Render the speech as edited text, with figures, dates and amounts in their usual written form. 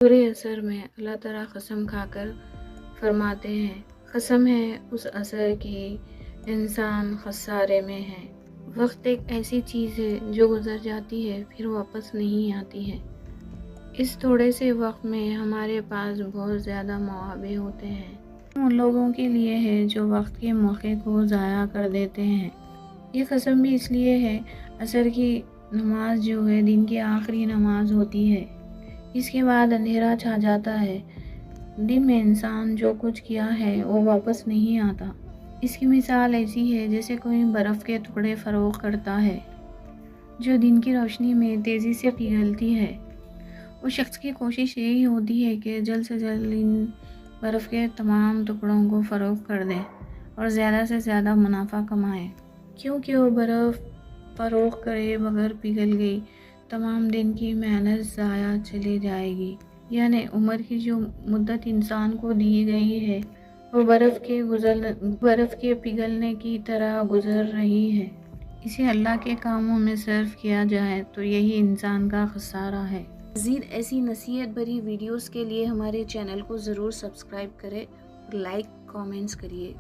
سورہ عصر میں اللہ تعالیٰ قسم کھا کر فرماتے ہیں، قسم ہے اس عصر کی انسان خسارے میں ہے۔ وقت ایک ایسی چیز ہے جو گزر جاتی ہے پھر واپس نہیں آتی ہے۔ اس تھوڑے سے وقت میں ہمارے پاس بہت زیادہ مواقع ہوتے ہیں۔ ان لوگوں کے لیے ہے جو وقت کے موقع کو ضائع کر دیتے ہیں۔ یہ قسم بھی اس لیے ہے، عصر کی نماز جو ہے دن کی آخری نماز ہوتی ہے۔ اس کے بعد اندھیرا چھا جاتا ہے۔ دن میں انسان جو کچھ کیا ہے وہ واپس نہیں آتا۔ اس کی مثال ایسی ہے جیسے کوئی برف کے ٹکڑے فروخت کرتا ہے جو دن کی روشنی میں تیزی سے پگھلتی ہے۔ اس شخص کی کوشش یہی ہوتی ہے کہ جلد سے جلد ان برف کے تمام ٹکڑوں کو فروخت کر دے اور زیادہ سے زیادہ منافع کمائے، کیونکہ وہ برف فروخت کرے بغیر پگھل گئی تمام دن کی محنت ضائع چلی جائے گی۔ یعنی عمر کی جو مدت انسان کو دی گئی ہے وہ برف کے پگھلنے کی طرح گزر رہی ہے۔ اسے اللہ کے کاموں میں صرف کیا جائے تو یہی انسان کا خسارہ ہے۔ مزید ایسی نصیحت بھری ویڈیوز کے لیے ہمارے چینل کو ضرور سبسکرائب کریں اور لائک کامنٹس کریے۔